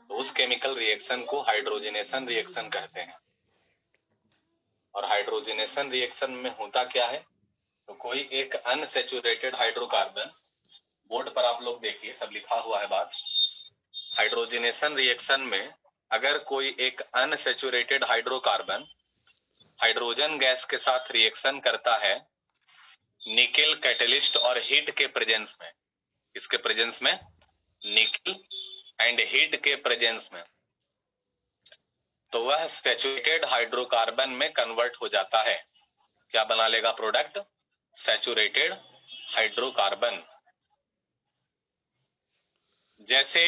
तो उस chemical reaction को हाइड्रोजनेशन रिएक्शन कहते हैं। और हाइड्रोजनेशन रिएक्शन में होता क्या है, तो कोई एक अनसैचुरेटेड हाइड्रोकार्बन, बोर्ड पर आप लोग देखिए सब लिखा हुआ है बात। हाइड्रोजनेशन रिएक्शन में अगर कोई एक अनसैचुरेटेड हाइड्रोकार्बन हाइड्रोजन गैस के साथ रिएक्शन करता है निकेल कैटलिस्ट और हीट के प्रेजेंस में, इसके प्रेजेंस में, निकेल एंड हीट के प्रेजेंस में, तो वह सैचुरेटेड हाइड्रोकार्बन में कन्वर्ट हो जाता है। क्या बना लेगा प्रोडक्ट? Saturated hydrocarbon. जैसे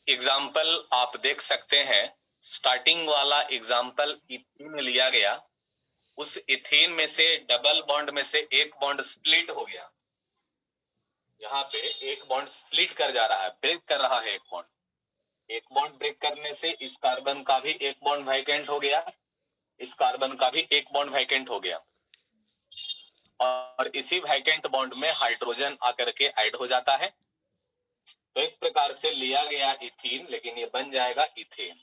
एग्जाम्पल आप देख सकते हैं, स्टार्टिंग वाला एग्जाम्पल इथीन लिया गया, उस इथीन में से डबल बॉन्ड में से एक बॉन्ड स्प्लिट हो गया। यहाँ पे एक बॉन्ड स्प्लिट कर जा रहा है, ब्रेक कर रहा है एक बॉन्ड। एक बॉन्ड ब्रेक करने से इस कार्बन का भी एक बॉन्ड वैकेंट हो गया, इस कार्बन का भी एक बॉन्ड वैकेंट हो गया, और इसी वैकेंट बॉन्ड में हाइड्रोजन आकर के ऐड हो जाता है। तो इस प्रकार से लिया गया इथीन, लेकिन ये बन जाएगा इथेन।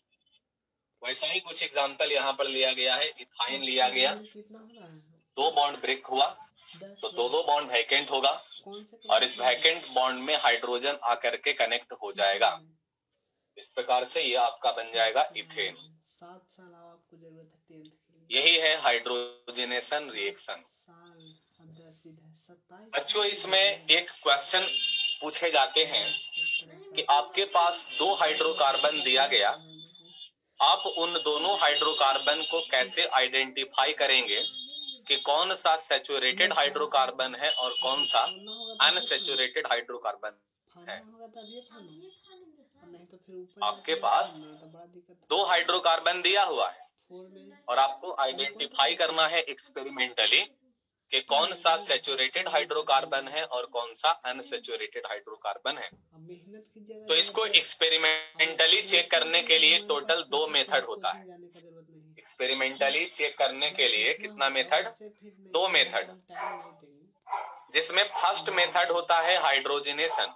वैसा ही कुछ एग्जांपल यहाँ पर लिया गया है। इथाइन लिया गया, दो बॉन्ड ब्रेक हुआ तो दो बॉन्ड वैकेंट होगा, और इस वैकेंट बॉन्ड में हाइड्रोजन आकर के कनेक्ट हो जाएगा। इस प्रकार से ये आपका बन जाएगा इथेन। 7 साल आपको जरूरत है 10th के लिए। यही है हाइड्रोजनेशन रिएक्शन। बच्चों, इसमें एक क्वेश्चन पूछे जाते हैं कि आपके पास दो हाइड्रोकार्बन दिया गया, आप उन दोनों हाइड्रोकार्बन को कैसे आइडेंटिफाई करेंगे कि कौन सा सैचुरेटेड हाइड्रोकार्बन है और कौन सा अनसैचुरेटेड हाइड्रोकार्बन है? आपके पास दो हाइड्रोकार्बन दिया हुआ है और आपको आइडेंटिफाई करना है एक्सपेरिमेंटली कि कौन सा सैचुरेटेड हाइड्रोकार्बन है और कौन सा अनसैचुरेटेड हाइड्रोकार्बन है। तो इसको एक्सपेरिमेंटली चेक करने के लिए टोटल 2 मेथड होता है। एक्सपेरिमेंटली चेक करने के लिए कितना मेथड? 2 मेथड, जिसमें फर्स्ट मेथड होता है हाइड्रोजनेशन।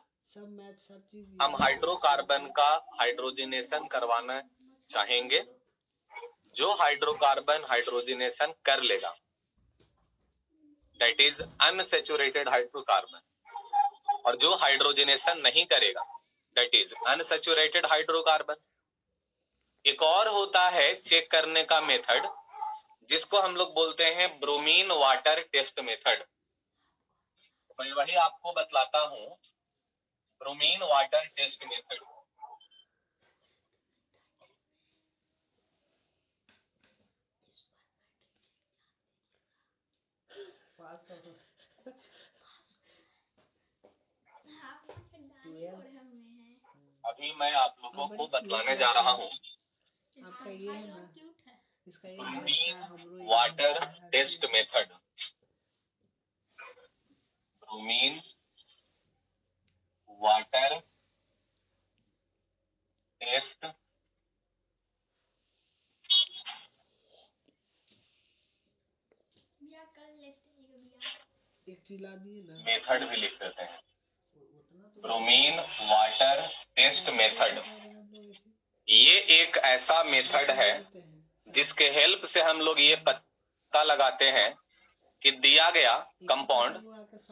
हम हाइड्रोकार्बन का हाइड्रोजनेशन करवाना चाहेंगे। जो हाइड्रोकार्बन हाइड्रोजनेशन कर लेगा, दैट इज अनसैचुरेटेड हाइड्रोकार्बन, और जो हाइड्रोजनेशन नहीं करेगा, दैट इज अनसैचुरेटेड हाइड्रोकार्बन। एक और होता है चेक करने का मेथड, जिसको हम लोग बोलते हैं ब्रोमीन वाटर टेस्ट मेथड। मैं वही आपको बतलाता हूं, ब्रोमीन वाटर टेस्ट मेथड। अभी मैं आप लोगों को बतलाने जा रहा हूं bromine water test method. Bromine water test method भी लिख देते हैं, ब्रोमीन वाटर टेस्ट मेथड। ये एक ऐसा मेथड है जिसके हेल्प से हम लोग ये पता लगाते हैं कि दिया गया कंपाउंड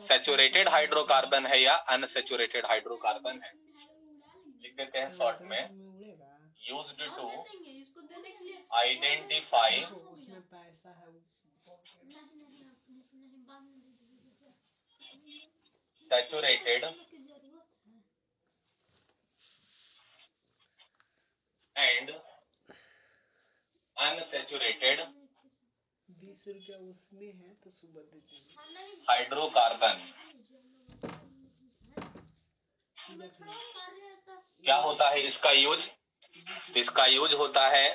सैचुरेटेड हाइड्रोकार्बन है या अनसैचुरेटेड हाइड्रोकार्बन है। लिख देते हैं शॉर्ट में, used to identify saturated and unsaturated hydrocarbon. क्या होता है इसका यूज? इसका यूज होता है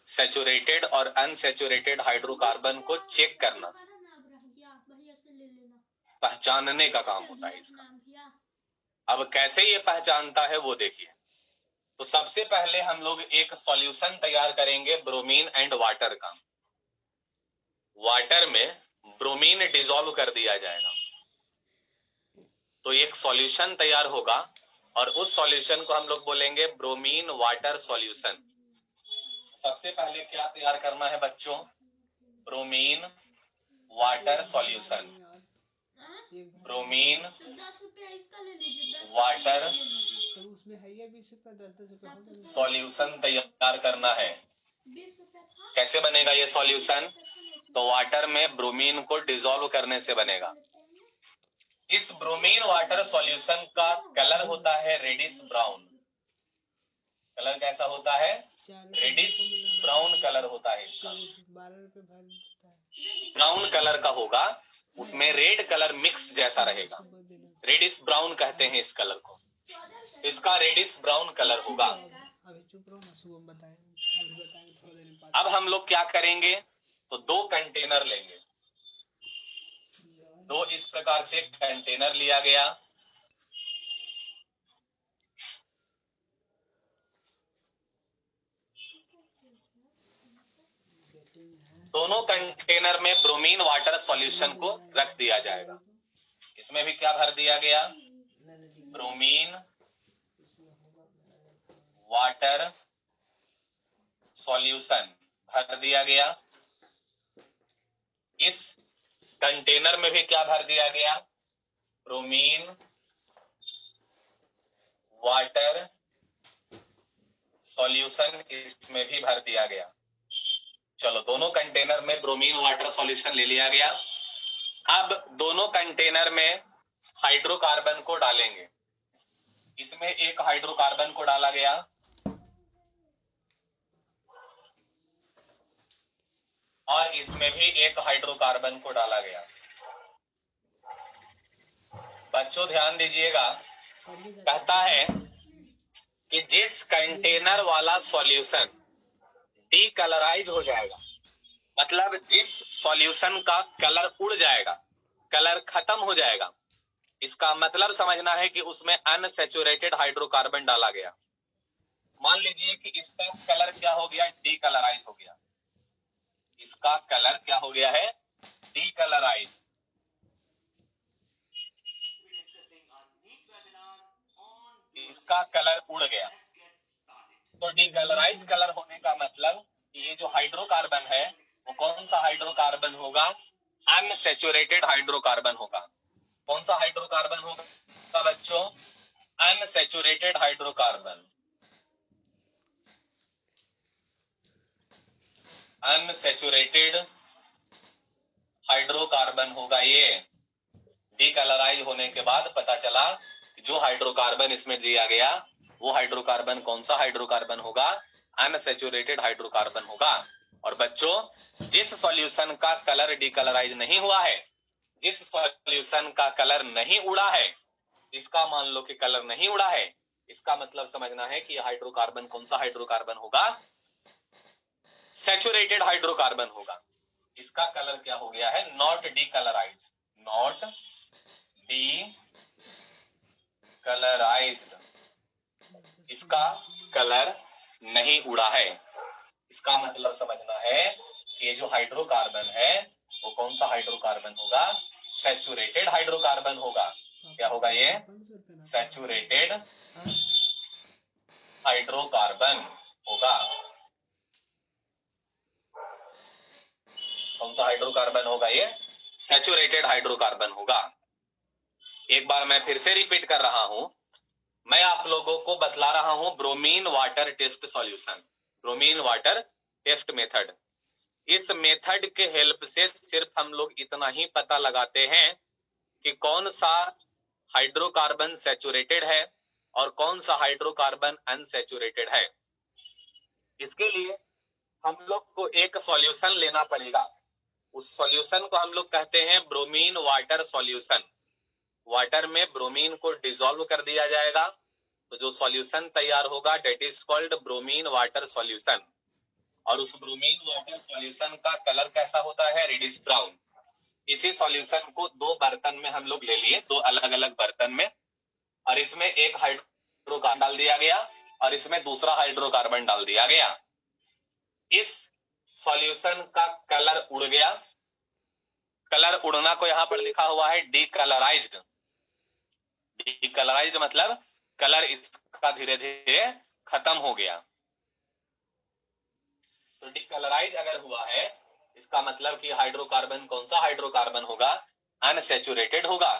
सैचुरेटेड और अनसैचुरेटेड हाइड्रोकार्बन को चेक करना, पहचानने का काम होता है इसका। अब कैसे ये पहचानता है वो देखिए। तो सबसे पहले हम लोग एक सॉल्यूशन तैयार करेंगे ब्रोमीन एंड वाटर का। वाटर में ब्रोमीन डिसॉल्व कर दिया जाएगा, तो एक सॉल्यूशन तैयार होगा और उस सॉल्यूशन को हम लोग बोलेंगे ब्रोमीन वाटर सॉल्यूशन। सबसे पहले क्या तैयार करना है बच्चों? Bromine water solution. Bromine water solution तैयार करना है। कैसे बनेगा ये सॉल्यूशन? तो वाटर में ब्रोमीन को डिसॉल्व करने से बनेगा। इस ब्रोमीन वाटर सॉल्यूशन का कलर होता है रेडिश ब्राउन। कलर कैसा होता है? रेडिश ब्राउन कलर होता है इसका। ब्राउन कलर का होगा, उसमें रेड कलर मिक्स जैसा रहेगा। रेडिश ब्राउन कहते हैं इस कलर को। इसका रेडिश ब्राउन कलर होगा। अब हम लोग क्या करेंगे? तो 2 कंटेनर लेंगे। 2 इस प्रकार से कंटेनर लिया गया। दोनों कंटेनर में ब्रोमीन वाटर सॉल्यूशन को रख दिया जाएगा। इसमें भी क्या भर दिया गया? ब्रोमीन वाटर सॉल्यूशन भर दिया गया। इस कंटेनर में भी क्या भर दिया गया? ब्रोमीन वाटर सॉल्यूशन इसमें भी भर दिया गया। चलो, दोनों कंटेनर में ब्रोमीन वाटर सॉल्यूशन ले लिया गया। अब दोनों कंटेनर में हाइड्रोकार्बन को डालेंगे। इसमें एक हाइड्रोकार्बन को डाला गया, और इसमें भी एक हाइड्रोकार्बन को डाला गया। बच्चों ध्यान दीजिएगा, कहता है कि जिस कंटेनर वाला सॉल्यूशन डीकलराइज हो जाएगा, मतलब जिस सॉल्यूशन का कलर उड़ जाएगा, कलर खत्म हो जाएगा, इसका मतलब समझना है कि उसमें अनसैचुरेटेड हाइड्रोकार्बन डाला गया। मान लीजिए कि इसका कलर क्या हो गया? डीकलराइज हो गया। इसका कलर क्या हो गया है? डीकलराइज। इसका कलर उड़ गया। तो डीकलराइज कलर होने का मतलब ये जो हाइड्रोकार्बन है वो कौन सा हाइड्रोकार्बन होगा? अनसैचुरेटेड हाइड्रोकार्बन होगा। कौन सा हाइड्रोकार्बन होगा बच्चों? Unsaturated hydrocarbon. अनसैचुरेटेड हाइड्रोकार्बन होगा ये। डीकलराइज होने के बाद पता चला जो हाइड्रोकार्बन इसमें दिया गया वो हाइड्रोकार्बन कौन सा हाइड्रोकार्बन होगा? अनसैचुरेटेड हाइड्रोकार्बन होगा। और बच्चों, जिस सॉल्यूशन का कलर डीकलराइज नहीं हुआ है, जिस सॉल्यूशन का कलर नहीं उड़ा है, इसका मान लो कि कलर नहीं उड़ा है, इसका मतलब समझना है कि हाइड्रोकार्बन कौन सा हाइड्रोकार्बन होगा? सैचुरेटेड हाइड्रोकार्बन होगा। इसका कलर क्या हो गया है? Not decolourise. नॉट डीकलराइज्ड। इसका कलर नहीं उड़ा है। इसका मतलब समझना है कि ये जो हाइड्रोकार्बन है वो कौन सा हाइड्रोकार्बन होगा? सैचुरेटेड हाइड्रोकार्बन होगा। क्या होगा ये? सैचुरेटेड हाइड्रोकार्बन होगा। कौन सा हाइड्रोकार्बन होगा ये? सैचुरेटेड हाइड्रोकार्बन होगा। एक बार मैं फिर से रिपीट कर रहा हूं, मैं आप लोगों को बतला रहा हूं bromine water test solution, bromine water test method. इस मेथड के हेल्प से सिर्फ हम लोग इतना ही पता लगाते हैं कि कौन सा हाइड्रोकार्बन सैचुरेटेड है और कौन सा हाइड्रोकार्बन अनसैचुरेटेड है। इसके लिए हम लोग को एक सॉल्यूशन लेना पड़ेगा। उस सॉल्यूशन को हम लोग कहते हैं ब्रोमीन वाटर सॉल्यूशन। वाटर में ब्रोमीन को डिसॉल्व कर दिया जाएगा, तो जो सॉल्यूशन तैयार होगा that is called bromine water solution. और उस ब्रोमीन वाटर सॉल्यूशन का कलर कैसा होता है? Reddish brown. इसी सॉल्यूशन को 2 बर्तन में हम लोग ले लिए, 2 अलग अलग बर्तन में, और इसमें एक हाइड्रोकार्बन डाल दिया गया और इसमें दूसरा हाइड्रोकार्बन डाल दिया गया। इस सॉल्यूशन का कलर उड़ गया। कलर उड़ना को यहां पर लिखा हुआ है डीकलराइज्ड। डीकलराइज्ड मतलब कलर इसका धीरे धीरे खत्म हो गया। तो डिकलराइज अगर हुआ है, इसका मतलब कि हाइड्रोकार्बन कौन सा हाइड्रोकार्बन होगा? अनसैचुरेटेड होगा।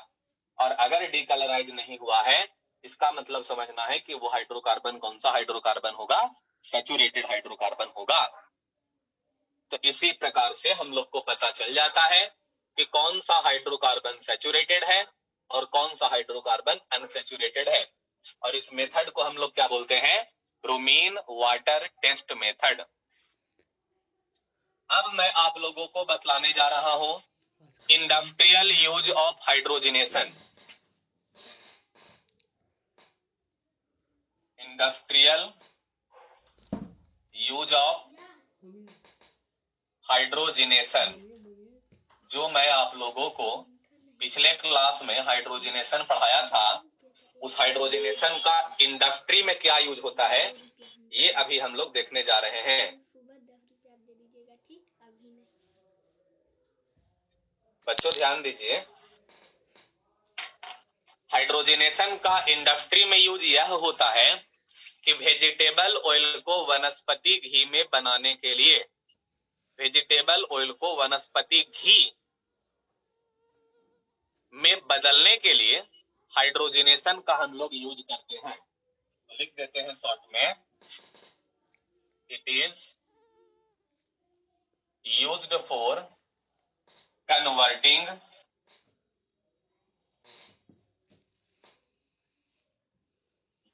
और अगर डिकलराइज नहीं हुआ है, इसका मतलब समझना है कि वो हाइड्रोकार्बन कौन सा हाइड्रोकार्बन होगा? सैचुरेटेड हाइड्रोकार्बन होगा। तो इसी प्रकार से हम लोग को पता चल जाता है कि कौन सा हाइड्रोकार्बन सैचुरेटेड है और कौन सा हाइड्रोकार्बन अनसैचुरेटेड है। और इस मेथड को हम लोग क्या बोलते हैं? Bromine water test method. अब मैं आप लोगों को बतलाने जा रहा हूं industrial use of hydrogenation. Industrial use of hydrogenation, जो मैं आप लोगों को पिछले क्लास में हाइड्रोजनेशन पढ़ाया था, उस हाइड्रोजनेशन का इंडस्ट्री में क्या यूज होता है, ये अभी हम लोग देखने जा रहे हैं। बच्चों ध्यान दीजिए, हाइड्रोजनेशन का इंडस्ट्री में यूज यह होता है कि वेजिटेबल ऑयल को वनस्पति घी में बनाने के लिए, वेजिटेबल ऑयल को वनस्पति घी में बदलने के लिए हाइड्रोजनेशन का हम लोग यूज करते हैं। तो लिख देते हैं शॉर्ट में, it is used for converting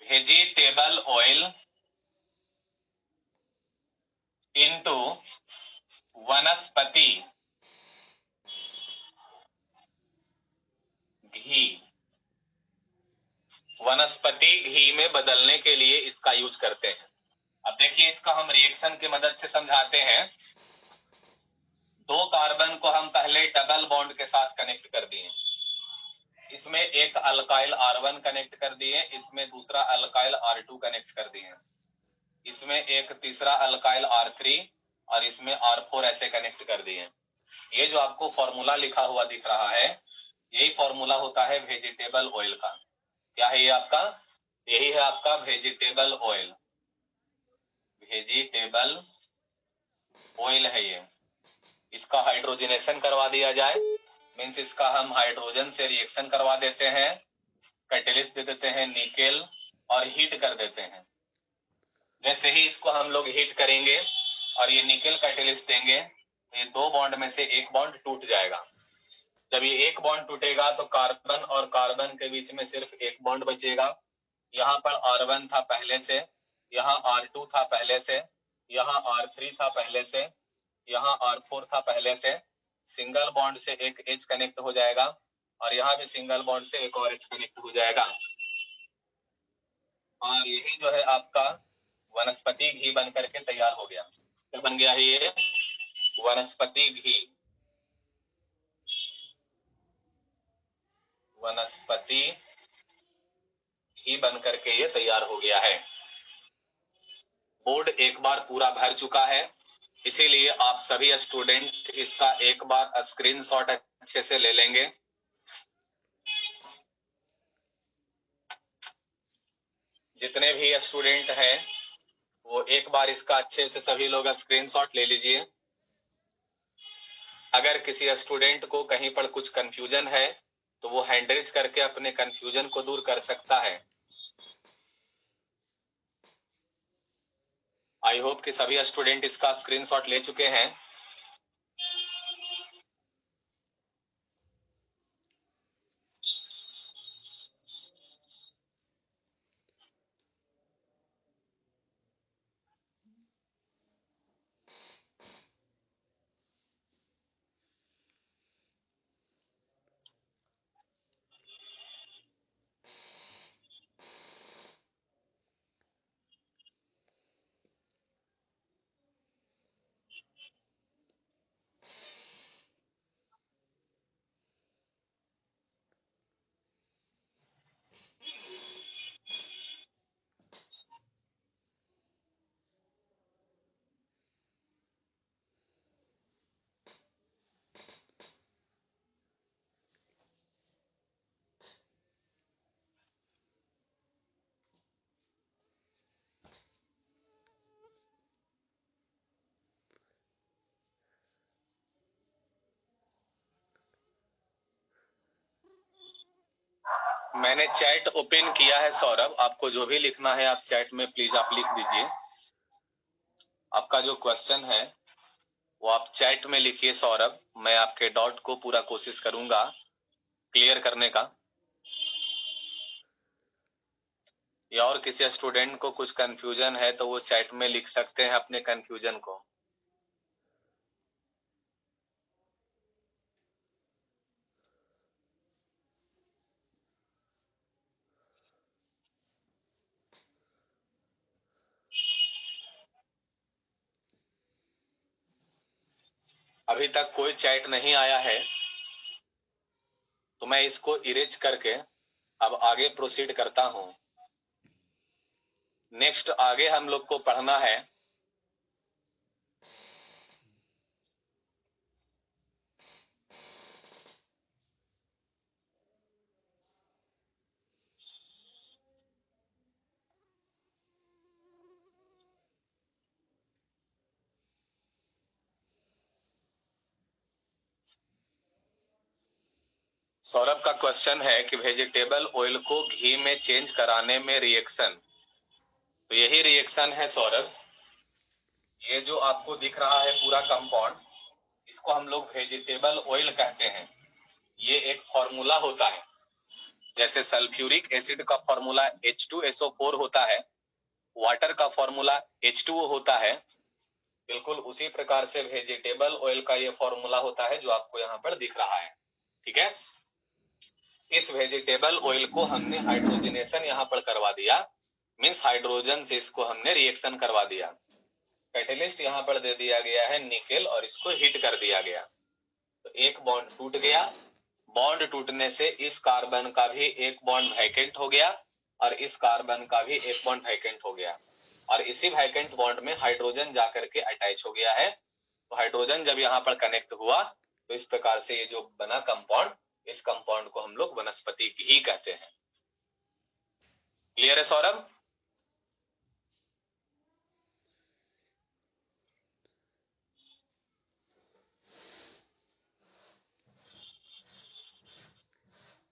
vegetable oil into वनस्पति घी। वनस्पति घी में बदलने के लिए इसका यूज करते हैं। अब देखिए, इसका हम रिएक्शन की मदद से समझाते हैं। दो कार्बन को हम पहले डबल बॉन्ड के साथ कनेक्ट कर दिए, इसमें एक अल्काइल R1 कनेक्ट कर दिए, इसमें दूसरा अल्काइल R2 कनेक्ट कर दिए, इसमें एक तीसरा अल्काइल R3 और इसमें R4 ऐसे कनेक्ट कर दिए। ये जो आपको फॉर्मूला लिखा हुआ दिख रहा है, यही फॉर्मूला होता है वेजिटेबल ऑयल का। क्या है ये आपका? यही है आपका वेजिटेबल ऑयल। वेजिटेबल ऑयल है ये। इसका हाइड्रोजनेशन करवा दिया जाए, मीन्स इसका हम हाइड्रोजन से रिएक्शन करवा देते हैं, कैटेलिस्ट दे देते हैं निकेल और हीट कर देते हैं। जैसे ही इसको हम लोग हीट करेंगे और ये निकेल कैटेलिस्ट देंगे, ये दो बॉन्ड में से एक बॉन्ड टूट जाएगा। जब ये एक बॉन्ड टूटेगा तो कार्बन और कार्बन के बीच में सिर्फ एक बॉन्ड बचेगा। यहाँ पर R1 था पहले से, यहाँ R2 था पहले से, यहाँ R3 था पहले से, यहाँ R4 था पहले से। सिंगल बॉन्ड से एक H कनेक्ट हो जाएगा और यहाँ भी सिंगल बॉन्ड से एक और H कनेक्ट हो जाएगा। और यही जो है आपका वनस्पति घी बन करके तैयार हो गया। क्या बन गया है ये? वनस्पति घी। वनस्पति घी बन करके ये तैयार हो गया है। बोर्ड एक बार पूरा भर चुका है, इसीलिए आप सभी स्टूडेंट इसका एक बार स्क्रीनशॉट अच्छे से ले लेंगे। जितने भी स्टूडेंट हैं वो एक बार इसका अच्छे से सभी लोग स्क्रीनशॉट ले लीजिए। अगर किसी स्टूडेंट को कहीं पर कुछ कंफ्यूजन है तो वो हैंड रेज करके अपने कंफ्यूजन को दूर कर सकता है। आई होप कि सभी स्टूडेंट इसका स्क्रीनशॉट ले चुके हैं। मैंने चैट ओपन किया है सौरभ, आपको जो भी लिखना है आप चैट में प्लीज आप लिख दीजिए। आपका जो क्वेश्चन है वो आप चैट में लिखिए सौरभ, मैं आपके डाउट को पूरा कोशिश करूंगा क्लियर करने का। या और किसी स्टूडेंट को कुछ कंफ्यूजन है तो वो चैट में लिख सकते हैं अपने कंफ्यूजन को। अभी तक कोई चैट नहीं आया है तो मैं इसको इरेज करके अब आगे प्रोसीड करता हूं। नेक्स्ट आगे हम लोग को पढ़ना है सौरभ का क्वेश्चन है कि वेजिटेबल ऑयल को घी में चेंज कराने में रिएक्शन। तो यही रिएक्शन है सौरभ, ये जो आपको दिख रहा है पूरा कंपाउंड, इसको हम लोग वेजिटेबल ऑयल कहते हैं। ये एक फॉर्मूला होता है, जैसे सल्फ्यूरिक एसिड का फॉर्मूला H2SO4 होता है, वाटर का फॉर्मूला H2O होता है, बिल्कुल उसी प्रकार से वेजिटेबल ऑयल का ये फॉर्मूला होता है जो आपको यहाँ पर दिख रहा है। ठीक है, इस वेजिटेबल ऑयल को हमने हाइड्रोजनेशन यहाँ पर करवा दिया, मीन्स हाइड्रोजन से इसको हमने रिएक्शन करवा दिया। कैटेलिस्ट यहाँ पर दे दिया गया है निकेल और इसको हिट कर दिया गया, तो एक बॉन्ड टूट गया। बॉन्ड टूटने से इस कार्बन का भी एक बॉन्ड वैकेंट हो गया और इस कार्बन का भी एक बॉन्ड वैकेंट हो गया, और इसी वैकेंट बॉन्ड में हाइड्रोजन जाकर के अटैच हो गया है। तो हाइड्रोजन जब यहाँ पर कनेक्ट हुआ तो इस प्रकार से ये जो बना कंपाउंड, इस कंपाउंड को हम लोग वनस्पति ही कहते हैं। क्लियर है सौरभ?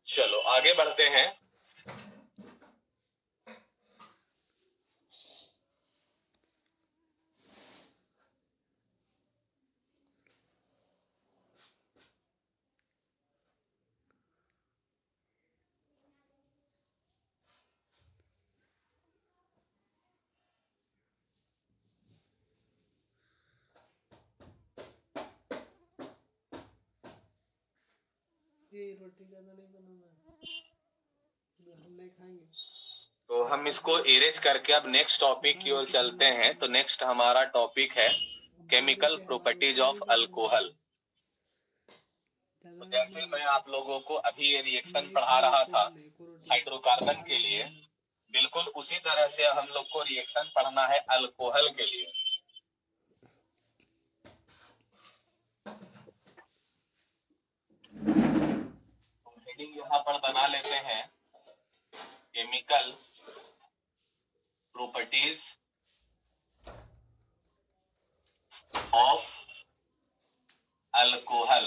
चलो आगे बढ़ते हैं। ये रोटी ज्यादा नहीं बनाना है, हम नहीं खाएंगे। तो हम इसको इरेज करके अब नेक्स्ट टॉपिक की ओर चलते हैं। तो नेक्स्ट हमारा टॉपिक है केमिकल प्रॉपर्टीज ऑफ अल्कोहल। तो जैसे मैं आप लोगों को अभी ये रिएक्शन पढ़ा रहा था हाइड्रोकार्बन के लिए, बिल्कुल उसी तरह से हम लोग को रिएक्शन पढ़ना है अल्कोहल के लिए। तो हेडिंग यहाँ पर बना लेते हैं chemical properties of alcohol.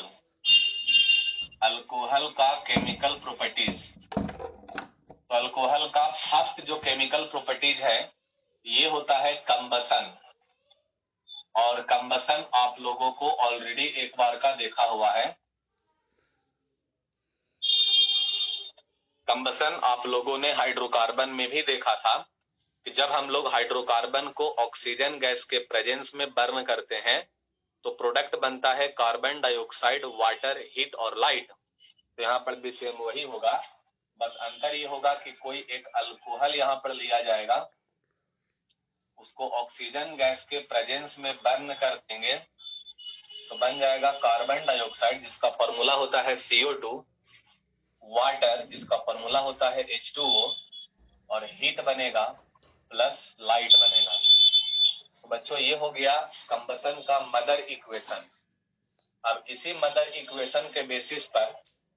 Alcohol का केमिकल प्रॉपर्टीज। तो अल्कोहल का फर्स्ट जो केमिकल प्रॉपर्टीज है ये होता है कंबसन। और कंबसन आप लोगों को ऑलरेडी एक बार का देखा हुआ है। कंबसन आप लोगों ने हाइड्रोकार्बन में भी देखा था कि जब हम लोग हाइड्रोकार्बन को ऑक्सीजन गैस के प्रेजेंस में बर्न करते हैं तो प्रोडक्ट बनता है कार्बन डाइऑक्साइड, वाटर, हीट और लाइट। तो यहाँ पर भी सेम वही होगा, बस अंतर ये होगा कि कोई एक अल्कोहल यहाँ पर लिया जाएगा, उसको ऑक्सीजन गैस के प्रेजेंस में बर्न कर देंगे तो बन जाएगा कार्बन डाइऑक्साइड जिसका फॉर्मूला होता है CO2, वाटर जिसका फॉर्मूला होता है H2O, और हीट बनेगा प्लस लाइट बनेगा। तो बच्चों ये हो गया कंबसन का मदर इक्वेशन। अब इसी मदर इक्वेशन के बेसिस पर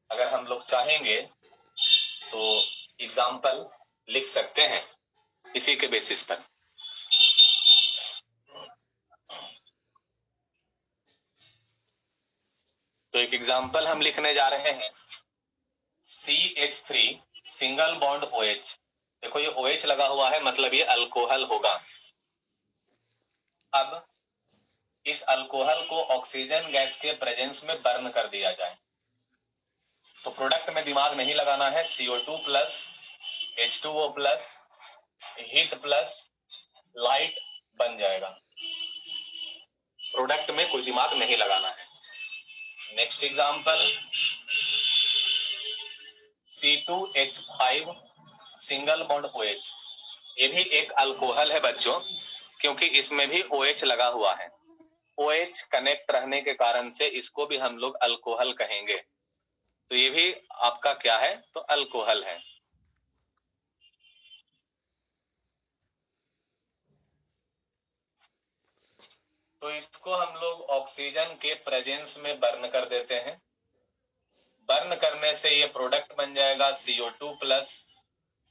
अगर हम लोग चाहेंगे तो एग्जाम्पल लिख सकते हैं इसी के बेसिस पर। तो एक एग्जाम्पल हम लिखने जा रहे हैं CH3 सिंगल बॉन्ड OH। देखो ये OH लगा हुआ है, मतलब ये अल्कोहल होगा। अब इस अल्कोहल को ऑक्सीजन गैस के प्रेजेंस में बर्न कर दिया जाए तो प्रोडक्ट में दिमाग नहीं लगाना है, CO2 plus H2O plus heat plus light बन जाएगा। प्रोडक्ट में कोई दिमाग नहीं लगाना है। Next example, C2H5 single bond OH। ये भी एक अल्कोहल है बच्चों, क्योंकि इसमें भी OH लगा हुआ है। OH कनेक्ट रहने के कारण से इसको भी हम लोग अल्कोहल कहेंगे। तो ये भी आपका क्या है, तो अल्कोहल है। तो इसको हम लोग ऑक्सीजन के प्रेजेंस में बर्न कर देते हैं। बर्न करने से ये प्रोडक्ट बन जाएगा CO2 plus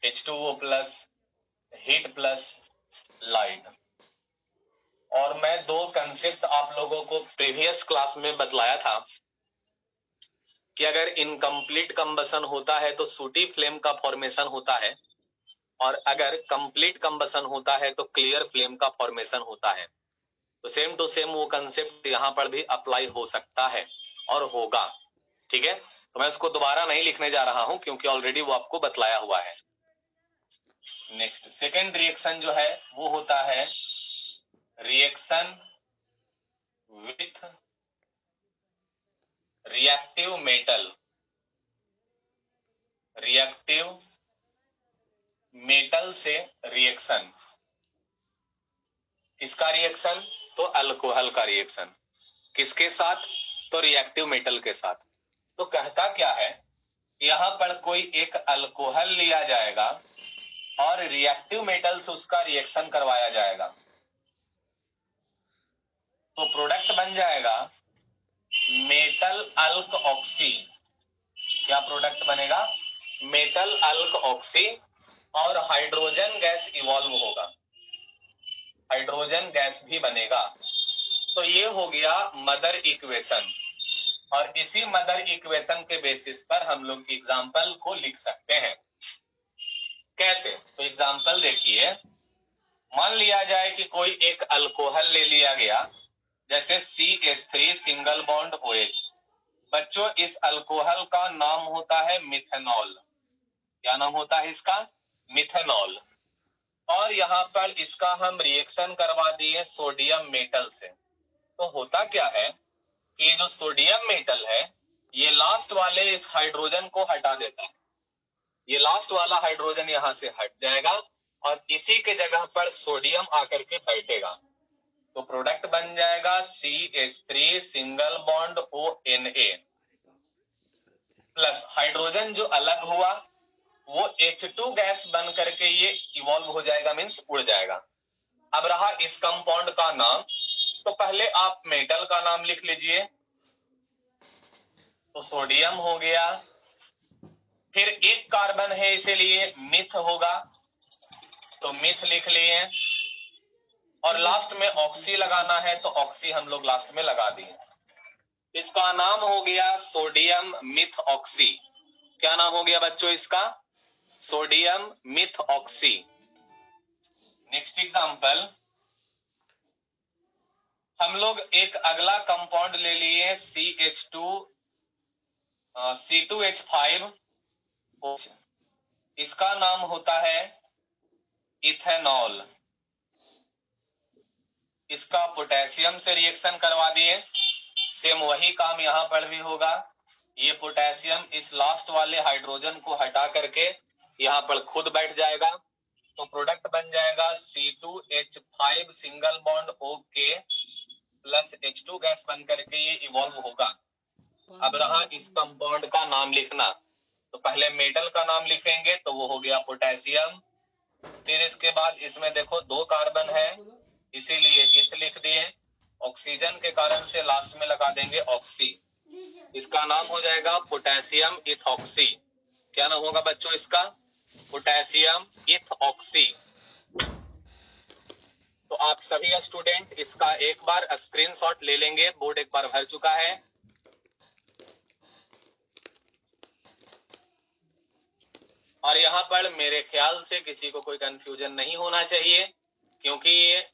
H2O plus heat plus light. और मैं दो कंसेप्ट आप लोगों को प्रीवियस क्लास में बतलाया था कि अगर इनकम्प्लीट कंबसन होता है तो सूटी फ्लेम का फॉर्मेशन होता है, और अगर कंप्लीट कंबसन होता है तो क्लियर फ्लेम का फॉर्मेशन होता है। तो सेम टू सेम वो कंसेप्ट यहाँ पर भी अप्लाई हो सकता है और होगा। ठीक है, तो मैं उसको दोबारा नहीं लिखने जा रहा हूं क्योंकि ऑलरेडी वो आपको बतलाया हुआ है। नेक्स्ट सेकेंड रिएक्शन जो है वो होता है reaction with reactive metal. Reactive metal से रिएक्शन, किसका रिएक्शन, तो अल्कोहल का रिएक्शन। किसके साथ, तो रिएक्टिव मेटल के साथ। तो कहता क्या है, यहां पर कोई एक अल्कोहल लिया जाएगा और रिएक्टिव मेटल से उसका रिएक्शन करवाया जाएगा तो प्रोडक्ट बन जाएगा मेटल अल्क ऑक्सी। क्या प्रोडक्ट बनेगा, मेटल अल्क ऑक्सी, और हाइड्रोजन गैस इवॉल्व होगा, हाइड्रोजन गैस भी बनेगा। तो ये हो गया मदर इक्वेशन, और इसी मदर इक्वेशन के बेसिस पर हम लोग एग्जाम्पल को लिख सकते हैं। कैसे, तो एग्जाम्पल देखिए। मान लिया जाए कि कोई एक अल्कोहल ले लिया गया, जैसे CH3 सिंगल बॉन्ड OH। बच्चों इस अल्कोहल का नाम होता है मिथेनॉल। क्या नाम होता है इसका, मिथेनॉल। और यहाँ पर इसका हम रिएक्शन करवा दिए सोडियम मेटल से। तो होता क्या है कि ये जो सोडियम मेटल है ये लास्ट वाले इस हाइड्रोजन को हटा देता है। ये लास्ट वाला हाइड्रोजन यहाँ से हट जाएगा और इसी के जगह पर सोडियम आकर के बैठेगा। तो प्रोडक्ट बन जाएगा CH3 single bond ONA plus hydrogen जो अलग हुआ वो H2 गैस बन करके ये इवॉल्व हो जाएगा, मीन्स उड़ जाएगा। अब रहा इस कंपाउंड का नाम, तो पहले आप मेटल का नाम लिख लीजिए। तो सोडियम हो गया, फिर एक कार्बन है इसीलिए मिथ होगा, तो मिथ लिख लिए, और लास्ट में ऑक्सी लगाना है तो ऑक्सी हम लोग लास्ट में लगा दिए। इसका नाम हो गया सोडियम मिथ ऑक्सी। क्या नाम हो गया बच्चों इसका, sodium myth oxy. Next example, हम लोग एक अगला कंपाउंड ले लिए C2H5। इसका नाम होता है इथेनॉल। इसका पोटेशियम से रिएक्शन करवा दिए, सेम वही काम यहाँ पर भी होगा। ये पोटेशियम इस लास्ट वाले हाइड्रोजन को हटा करके यहाँ पर खुद बैठ जाएगा, तो प्रोडक्ट बन जाएगा C2H5 single bond OK plus H2 gas बन करके ये इवॉल्व होगा। अब रहा इस कंपाउंड का नाम लिखना, तो पहले मेटल का नाम लिखेंगे तो वो हो गया पोटेशियम। फिर इसके बाद इसमें देखो दो कार्बन है इसीलिए इथ लिख दिए, ऑक्सीजन के कारण से लास्ट में लगा देंगे ऑक्सी। इसका नाम हो जाएगा पोटेशियम इथॉक्सी। क्या नाम होगा बच्चों इसका, पोटेशियम इथऑक्सी। तो आप सभी स्टूडेंट इसका एक बार स्क्रीनशॉट ले लेंगे, बोर्ड एक बार भर चुका है। और यहाँ पर मेरे ख्याल से किसी को कोई कंफ्यूजन नहीं होना चाहिए, क्योंकि ये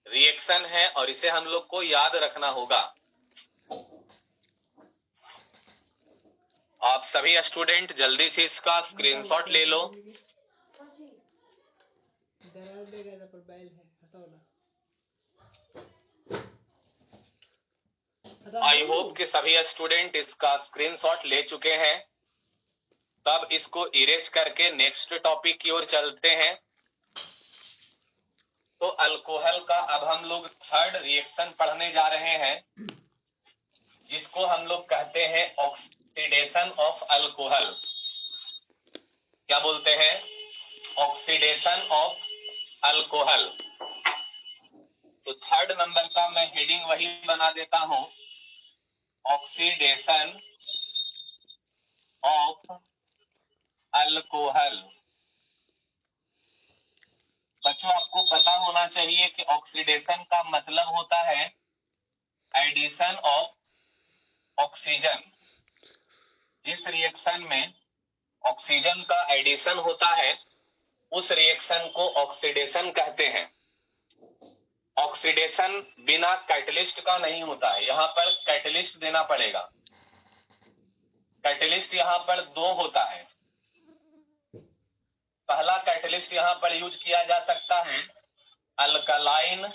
रिएक्शन है और इसे हम लोग को याद रखना होगा। आप सभी स्टूडेंट जल्दी से इसका स्क्रीनशॉट ले लो। दरार देगा जब पर बैल है, हटाओ ना। आई होप कि सभी स्टूडेंट इसका स्क्रीनशॉट ले चुके हैं। तब इसको इरेज करके नेक्स्ट टॉपिक की ओर चलते हैं। तो अल्कोहल का अब हम लोग थर्ड रिएक्शन पढ़ने जा रहे हैं, जिसको हम लोग कहते हैं ऑक्सीडेशन ऑफ अल्कोहल। क्या बोलते हैं? Oxidation of alcohol. तो थर्ड नंबर का मैं हेडिंग वही बना देता हूं, ऑक्सीडेशन ऑफ अल्कोहल। बच्चों, आपको पता होना चाहिए कि ऑक्सीडेशन का मतलब होता है एडिशन ऑफ ऑक्सीजन। जिस रिएक्शन में ऑक्सीजन का एडिशन होता है उस रिएक्शन को ऑक्सीडेशन कहते हैं। ऑक्सीडेशन बिना कैटलिस्ट का नहीं होता है, यहां पर कैटलिस्ट देना पड़ेगा। कैटलिस्ट यहां पर दो होता है। पहला कैटलिस्ट यहां पर यूज किया जा सकता है अल्कलाइन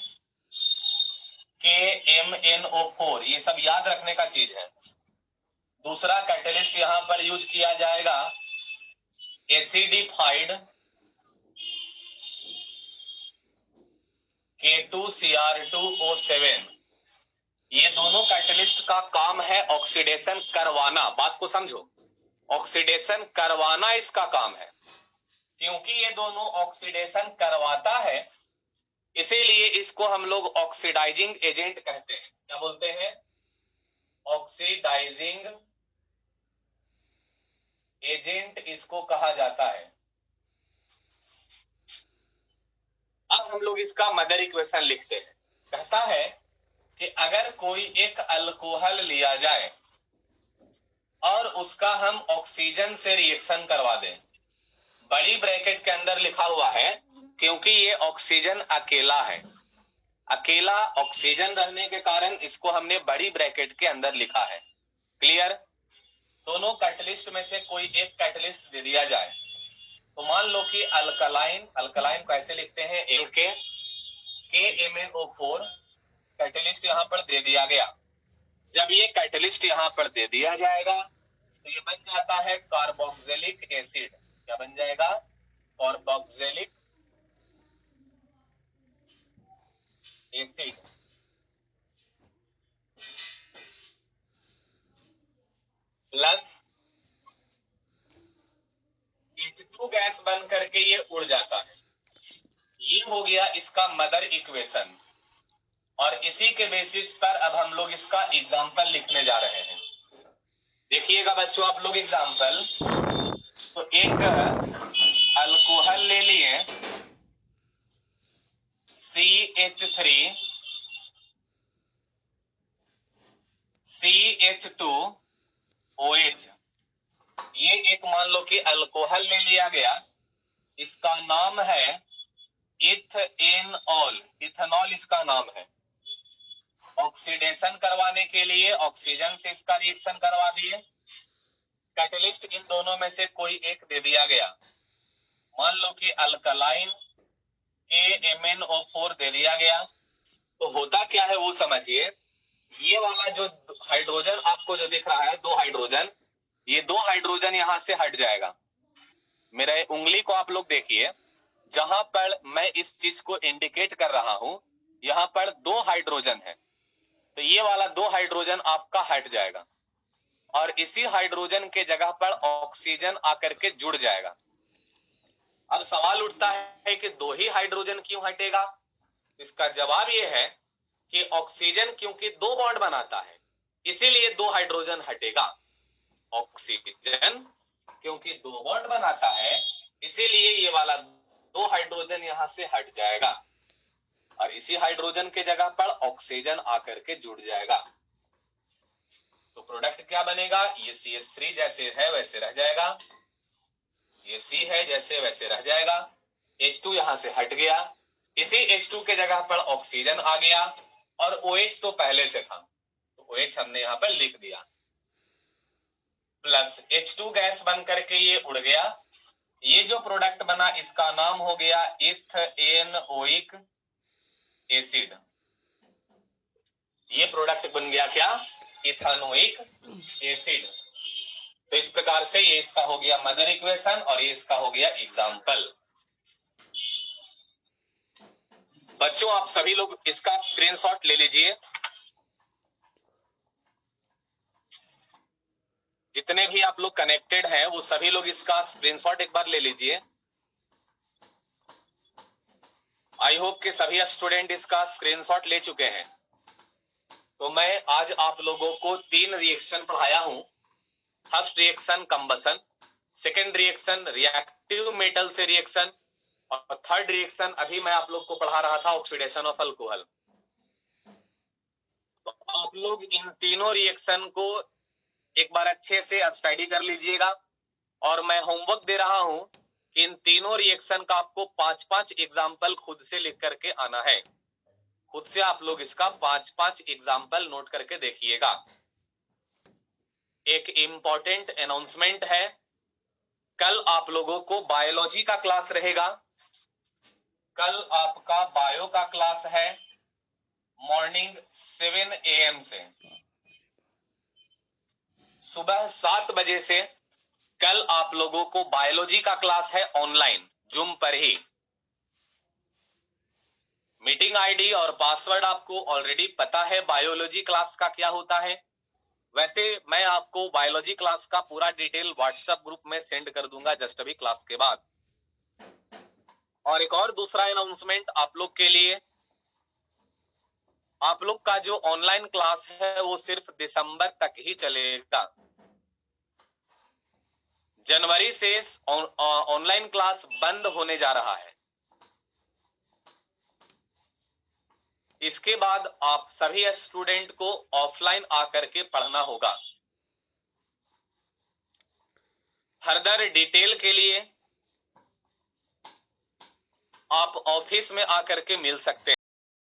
KMnO4, ये सब याद रखने का चीज है। दूसरा कैटलिस्ट यहां पर यूज किया जाएगा एसिडिफाइड K2Cr2O7। ये दोनों कैटलिस्ट का काम है ऑक्सीडेशन करवाना। बात को समझो, ऑक्सीडेशन करवाना इसका काम है। क्योंकि ये दोनों ऑक्सीडेशन करवाता है, इसीलिए इसको हम लोग ऑक्सीडाइजिंग एजेंट कहते हैं। क्या बोलते हैं? ऑक्सीडाइजिंग एजेंट इसको कहा जाता है। अब हम लोग इसका मदर इक्वेशन लिखते हैं। कहता है कि अगर कोई एक अल्कोहल लिया जाए और उसका हम ऑक्सीजन से रिएक्शन करवा दें, बड़ी ब्रैकेट के अंदर लिखा हुआ है क्योंकि ये ऑक्सीजन अकेला है। अकेला ऑक्सीजन रहने के कारण इसको हमने बड़ी ब्रैकेट के अंदर लिखा है। क्लियर? दोनों कैटलिस्ट में से कोई एक कैटलिस्ट दे दिया जाए, तो मान लो कि अल्कलाइन को ऐसे लिखते हैं KMnO4 कैटलिस्ट यहां पर दे दिया गया। जब ये कैटलिस्ट यहां पर दे दिया जाएगा तो ये बन जाता है कार्बोक्सिलिक एसिड। क्या बन जाएगा? Carboxylic acid. Plus H2 gas बन करके ये उड़ जाता है। ये हो गया इसका मदर इक्वेशन, और इसी के बेसिस पर अब हम लोग इसका एग्जाम्पल लिखने जा रहे हैं। देखिएगा बच्चों आप लोग एग्जाम्पल। तो एक अल्कोहल ले लिए CH3CH2OH। ये एक मान लो कि अल्कोहल ले लिया गया, इसका नाम है इथेनॉल। इथेनॉल इसका नाम है। ऑक्सीडेशन करवाने के लिए ऑक्सीजन से इसका रिएक्शन करवा दिए। कैटलिस्ट इन दोनों में से कोई एक दे दिया गया। मान लो कि अल्कलाइन KMnO4 दे दिया गया। तो होता क्या है वो समझिए। ये वाला जो हाइड्रोजन आपको जो दिख रहा है, दो हाइड्रोजन, ये दो हाइड्रोजन यहां से हट जाएगा। मेरा उंगली को आप लोग देखिए, जहां पर मैं इस चीज को इंडिकेट कर रहा हूं, यहां पर दो हाइड्रोजन है। तो ये वाला दो हाइड्रोजन आपका हट जाएगा और इसी हाइड्रोजन के जगह पर ऑक्सीजन आकर के जुड़ जाएगा। अब सवाल उठता है कि दो ही हाइड्रोजन क्यों हटेगा? इसका जवाब यह है कि ऑक्सीजन क्योंकि दो बॉन्ड बनाता है, इसीलिए दो हाइड्रोजन हटेगा। ऑक्सीजन क्योंकि दो बॉन्ड बनाता है, इसीलिए ये वाला दो हाइड्रोजन यहां से हट जाएगा और इसी हाइड्रोजन के जगह पर ऑक्सीजन आकर के जुड़ जाएगा। तो प्रोडक्ट क्या बनेगा? ये CH3 जैसे है वैसे रह जाएगा, ये C है, जैसे वैसे रह जाएगा। H2 यहां से हट गया, इसी H2 के जगह पर ऑक्सीजन आ गया, और OH तो पहले से था, तो OH हमने यहां पर लिख दिया। प्लस H2 गैस बन करके ये उड़ गया, ये जो प्रोडक्ट बना इसका नाम हो गया इथेनोइक एसिड। ये प्रोडक्ट बन गया क्या? Ethanoic acid. तो इस प्रकार से ये इसका हो गया मदर इक्वेशन और ये इसका हो गया एग्जाम्पल। बच्चों आप सभी लोग इसका स्क्रीनशॉट ले लीजिए, जितने भी आप लोग कनेक्टेड हैं वो सभी लोग इसका स्क्रीनशॉट एक बार ले लीजिए। आई होप कि सभी स्टूडेंट इसका स्क्रीनशॉट ले चुके हैं। तो मैं आज आप लोगों को 3 रिएक्शन पढ़ाया हूं। First reaction combustion, second reaction reactive metal से रिएक्शन, और थर्ड रिएक्शन अभी मैं आप लोग को पढ़ा रहा था ऑक्सीडेशन ऑफ अल्कोहल। तो आप लोग इन तीनों रिएक्शन को एक बार अच्छे से स्टडी कर लीजिएगा, और मैं होमवर्क दे रहा हूं कि इन तीनों रिएक्शन का आपको 5-5 एग्जाम्पल खुद से लिख करके आना है। खुद से आप लोग इसका 5-5 एग्जाम्पल नोट करके देखिएगा। एक इंपॉर्टेंट अनाउंसमेंट है, कल आप लोगों को बायोलॉजी का क्लास रहेगा। कल आपका बायो का क्लास है मॉर्निंग 7 AM से, सुबह 7 बजे से कल आप लोगों को बायोलॉजी का क्लास है ऑनलाइन जूम पर ही। मीटिंग आईडी और पासवर्ड आपको ऑलरेडी पता है बायोलॉजी क्लास का क्या होता है। वैसे मैं आपको बायोलॉजी क्लास का पूरा डिटेल व्हाट्सएप ग्रुप में सेंड कर दूंगा जस्ट अभी क्लास के बाद। और एक और दूसरा अनाउंसमेंट आप लोग के लिए, आप लोग का जो ऑनलाइन क्लास है वो सिर्फ दिसंबर तक ही चलेगा। जनवरी से ऑनलाइन क्लास बंद होने जा रहा है। इसके बाद आप सभी स्टूडेंट को ऑफलाइन आकर के पढ़ना होगा। फर्दर डिटेल के लिए आप ऑफिस में आकर के मिल सकते हैं।